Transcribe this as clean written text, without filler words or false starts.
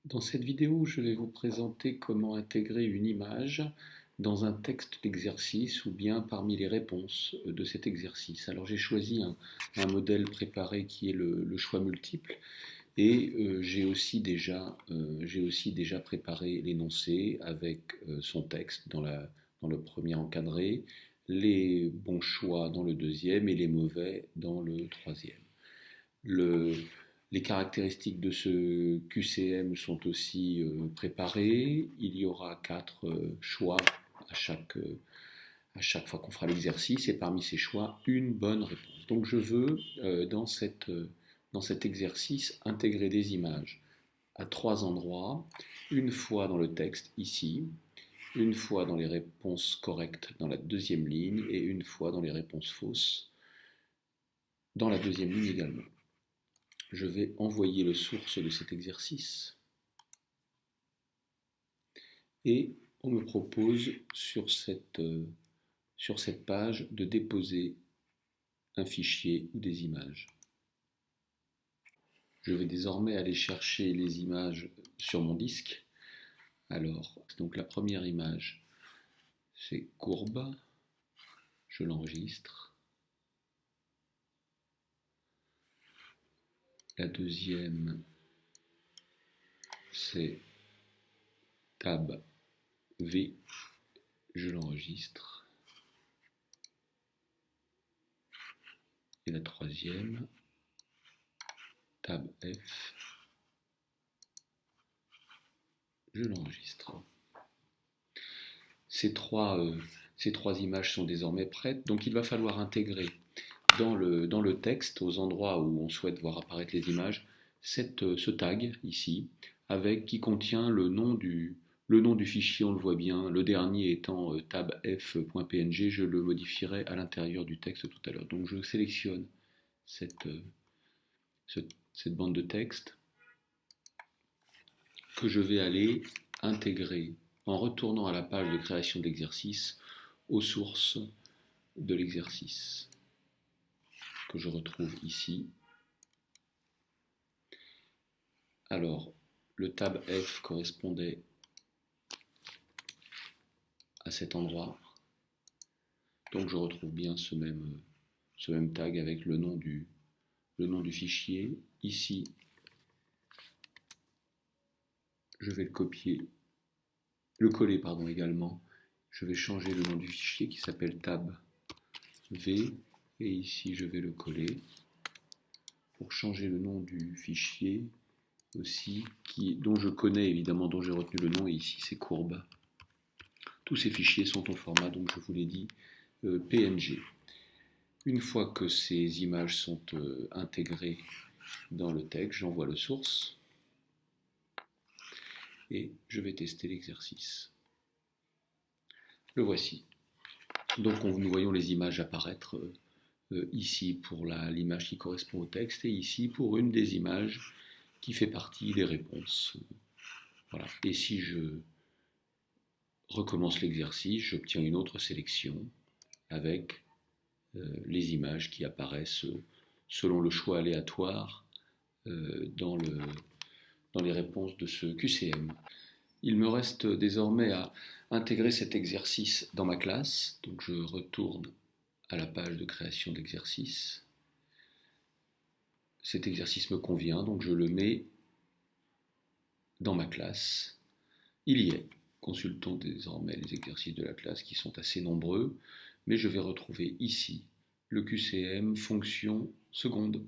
Dans cette vidéo, je vais vous présenter comment intégrer une image dans un texte d'exercice ou bien parmi les réponses de cet exercice. Alors j'ai choisi un modèle préparé qui est le choix multiple et j'ai aussi déjà préparé l'énoncé avec son texte dans le premier encadré, les bons choix dans le deuxième et les mauvais dans le troisième. Le, les caractéristiques de ce QCM sont aussi préparées. Il y aura 4 choix à chaque fois qu'on fera l'exercice et parmi ces choix, une bonne réponse. Donc je veux dans cet exercice intégrer des images à 3 endroits, une fois dans le texte ici, une fois dans les réponses correctes dans la deuxième ligne et une fois dans les réponses fausses dans la deuxième ligne également. Je vais envoyer le source de cet exercice et on me propose sur cette page de déposer un fichier ou des images. Je vais désormais aller chercher les images sur mon disque. Alors, donc la première image, c'est courbe, je l'enregistre. La deuxième, c'est tab V, je l'enregistre. Et la troisième, tab F, je l'enregistre. Ces trois images sont désormais prêtes, donc il va falloir intégrer dans le texte, aux endroits où on souhaite voir apparaître les images, ce tag ici, qui contient le nom du fichier, on le voit bien, le dernier étant tabf.png, je le modifierai à l'intérieur du texte tout à l'heure. Donc je sélectionne cette bande de texte que je vais aller intégrer en retournant à la page de création d'exercice aux sources de l'exercice que je retrouve ici. Alors, le tab F correspondait à cet endroit. Donc je retrouve bien ce même tag avec le nom du fichier. Ici, je vais le coller également. Je vais changer le nom du fichier qui s'appelle tab V. Et ici, je vais le coller pour changer le nom du fichier aussi, dont je connais évidemment, dont j'ai retenu le nom, et ici c'est courbe. Tous ces fichiers sont au format, donc je vous l'ai dit, PNG. Une fois que ces images sont intégrées dans le texte, j'envoie le source et je vais tester l'exercice. Le voici. Donc nous voyons les images apparaître ici pour l'image qui correspond au texte et ici pour une des images qui fait partie des réponses. Voilà. Et si je recommence l'exercice, j'obtiens une autre sélection avec les images qui apparaissent selon le choix aléatoire dans les réponses de ce QCM. Il me reste désormais à intégrer cet exercice dans ma classe, donc je retourne à la page de création d'exercice. Cet exercice me convient, donc je le mets dans ma classe. Il y est. Consultons désormais les exercices de la classe qui sont assez nombreux, mais je vais retrouver ici le QCM fonction seconde.